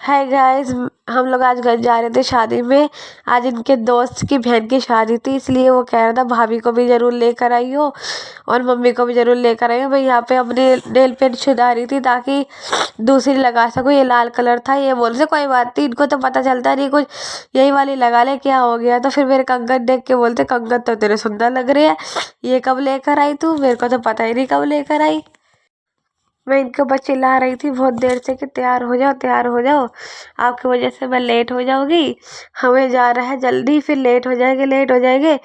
Hi guys, हम लोग आज घर जा रहे थे शादी में। आज इनके दोस्त की बहन की शादी थी, इसलिए वो कह रहा था भाभी को भी ज़रूर लेकर आई हो और मम्मी को भी ज़रूर लेकर आई हो। मैं यहाँ पे अपने नेल पेंट सुधार रही थी ताकि दूसरी लगा सकूँ। ये लाल कलर था, ये बोल से कोई बात नहीं, इनको तो पता चलता नहीं कुछ, यही वाली लगा ले, क्या हो गया। तो फिर मेरे कंगन देख के बोलते कंगन तो तेरे सुंदर लग रहे हैं, ये कब लेकर आई तू? मेरे को तो पता ही नहीं कब लेकर आई। मैं इनके ऊपर चिल्ला रही थी बहुत देर से कि तैयार हो जाओ, तैयार हो जाओ, आपकी वजह से मैं लेट हो जाऊंगी, हमें जा रहा है जल्दी, फिर लेट हो जाएंगे, लेट हो जाएंगे।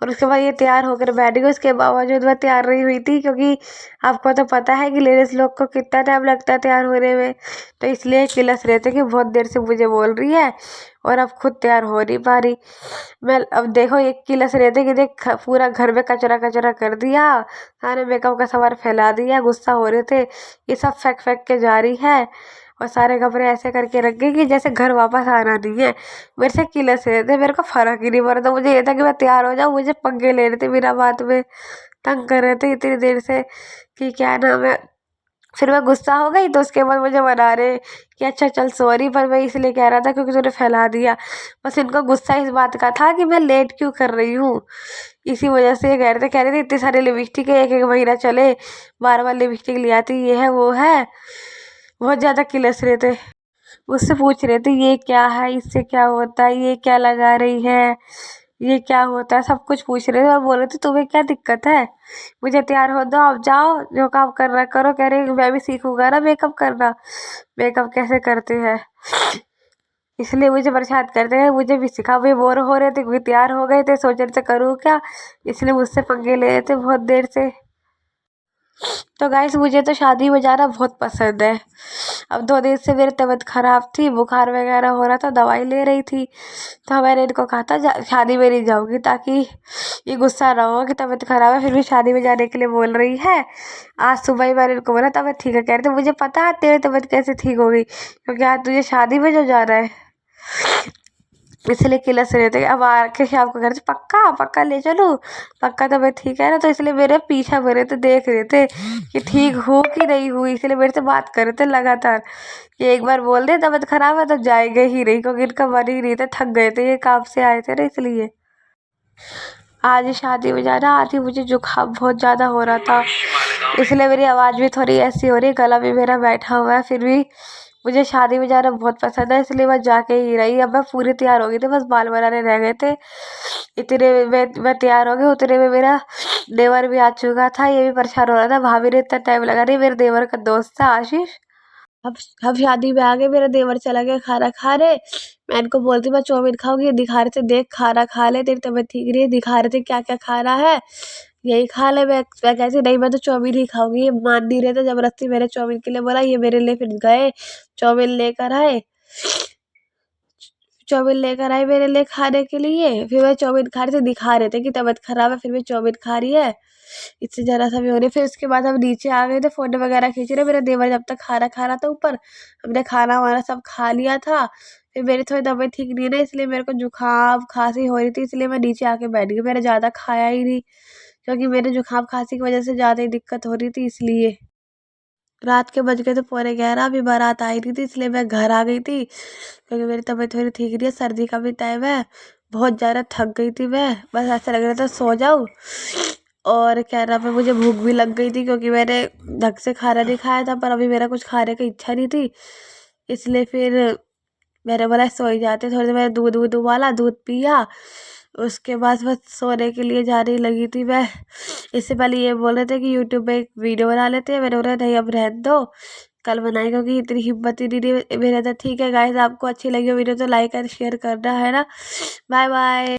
और उसके बाद ये तैयार होकर बैठ गई। उसके बावजूद मैं तैयार नहीं हुई थी, क्योंकि आपको तो पता है कि लेडीज लोग को कितना टाइम लगता है तैयार होने में। तो इसलिए किलस रहे थे कि बहुत देर से मुझे बोल रही है और अब खुद तैयार हो नहीं पा रही। मैं अब देखो एक किलस रहे थे कि देख पूरा घर में कचरा कचरा कर दिया, सारे मेकअप का सामान फैला दिया, गुस्सा हो रहे थे, ये सब फेंक फेंक के जा रही है और सारे कपड़े ऐसे करके रख गई कि जैसे घर वापस आना नहीं है। मेरे से किलस रहे थे, मेरे को फर्क ही नहीं पड़ रहा था। मुझे ये था कि मैं तैयार हो जाऊँ, मुझे पंगे ले रहे थे बिना बात में, तंग कर रहे थे इतनी देर से कि क्या नाम है। फिर मैं गुस्सा हो गई तो उसके बाद मुझे मना रहे कि अच्छा चल सॉरी, पर मैं इसलिए कह रहा था क्योंकि तूने फैला दिया। बस इनको गुस्सा इस बात का था कि मैं लेट क्यों कर रही हूँ, इसी वजह से ये कह रहे थे इतनी सारी लिपस्टिक है, एक एक महीना चले, बार बार लिपस्टिक ले आती, ये है वो है। बहुत ज़्यादा किलस रहे थे, मुझसे पूछ रहे थे ये क्या है, इससे क्या होता है, ये क्या लगा रही है, ये क्या होता है, सब कुछ पूछ रहे थे। और बोल रहे थे तुम्हें क्या दिक्कत है, मुझे तैयार हो दो, आप जाओ जो काम कर रहा करो। कह रहे मैं भी सीखूंगा ना मेकअप करना, मेकअप कैसे करते हैं, इसलिए मुझे परेशान करते हैं, मुझे भी सिखा। वे बोर हो रहे थे क्योंकि तैयार हो गए थे, सोच रहे थे करूँ क्या, इसलिए मुझसे पंगे ले रहे थे बहुत देर से। तो गाइस मुझे तो शादी में जाना बहुत पसंद है। अब 2 दिन से मेरी तबीयत ख़राब थी, बुखार वगैरह हो रहा था, दवाई ले रही थी। तो मैंने इनको कहा था शादी में नहीं जाऊँगी, ताकि ये गुस्सा ना हो कि तबीयत ख़राब है फिर भी शादी में जाने के लिए बोल रही है। आज सुबह ही मैंने इनको बोला तबीयत ठीक है, कह रहे थे मुझे पता है तेरी तबीयत कैसे ठीक हो गई, क्योंकि आज तुझे शादी में जो जा रहा है, इसलिए किलस रहे थे। अब आके शाम को घर से पक्का पक्का ले चलूँ, पक्का तो मैं ठीक है ना। तो इसलिए मेरे पीछा भरे थे, देख रहे थे कि ठीक हूँ कि नहीं हुई, इसलिए मेरे से बात कर रहे थे लगातार कि एक बार बोल दे तबीयत खराब है तो जाएंगे ही नहीं, क्योंकि इनका मन ही नहीं था, थक गए थे, ये काम से आए थे ना इसलिए। आज शादी में जाना, आज ही मुझे जुकाम बहुत ज़्यादा हो रहा था, इसलिए मेरी आवाज़ भी थोड़ी ऐसी हो रही है, गला भी मेरा बैठा हुआ है। फिर भी मुझे शादी में जाना बहुत पसंद है, इसलिए मैं जाके ही रही। अब मैं पूरी तैयार हो गई थी, बस बाल बनाने रह गए थे। इतने में मैं तैयार हो गई, उतने में मेरा देवर भी आ चुका था, ये भी परेशान हो रहा था, भाभी ने इतना टाइम लगा रही। मेरे देवर का दोस्त था आशीष। अब अब शादी में आ गए, मेरा देवर चला गया खाना खाने। मैं इनको बोलती मैं चाउमीन खाऊंगी, दिखा रहे थे देख खाना खा ले, तेरी तबीयत ठीक नहीं है, दिखा रहे थे क्या क्या खाना है, यही खा ले। मैं कहती नहीं मैं तो चाउमीन ही खाऊंगी, ये मान नहीं रहे थे, जबरदस्ती मेरे चाउमीन के लिए बोला, ये मेरे लिए फिर गए चाउमीन लेकर आए, चाउमीन लेकर आए मेरे लिए खाने के लिए। फिर मैं चाउमीन खा रही थी, दिखा रहे थे कि तबीयत खराब है, फिर भी चाउमीन खा रही है, इससे ज़रा सा भी हो रही। फिर उसके बाद हम नीचे आ गए थे, फोटो वगैरह खींच रहे। मेरा देवर जब तक खाना खा रहा था ऊपर, हमने खाना वाना सब खा लिया था। फिर मेरी थोड़ी तबीयत ठीक नहीं है ना, इसलिए मेरे को जुकाम खांसी हो रही थी, इसलिए मैं नीचे आके बैठ गई। मैंने ज़्यादा खाया ही नहीं, क्योंकि मेरे जुकाम खांसी की वजह से ज़्यादा ही दिक्कत हो रही थी, इसलिए। रात के बज गए थे 11:15, अभी बारात आई नहीं थी, इसलिए मैं घर आ गई थी, क्योंकि मेरी तबीयत थोड़ी ठीक नहीं है, सर्दी का भी टाइम है। बहुत ज़्यादा थक गई थी मैं, बस ऐसा लग रहा था सो जाऊँ। और क्या नाम है, मुझे भूख भी लग गई थी, क्योंकि मैंने ढंग से खाना नहीं खाया था, पर अभी मेरा कुछ खाने की इच्छा नहीं थी, इसलिए फिर मैंने बोला सो ही जाते। थोड़ी देर मैंने दूध वूध उबाला, दूध पिया, उसके बाद बस सोने के लिए जाने लगी थी मैं। इससे पहले ये बोल रहे थे कि यूट्यूब पे एक वीडियो बना लेते हैं, मैंने बोला नहीं अब रहने दो, कल बनाएंगे, क्योंकि इतनी हिम्मत ही नहीं मेरे अंदर। ठीक है गाइस, आपको अच्छी लगी वीडियो तो लाइक एंड शेयर करना है ना। Bye bye.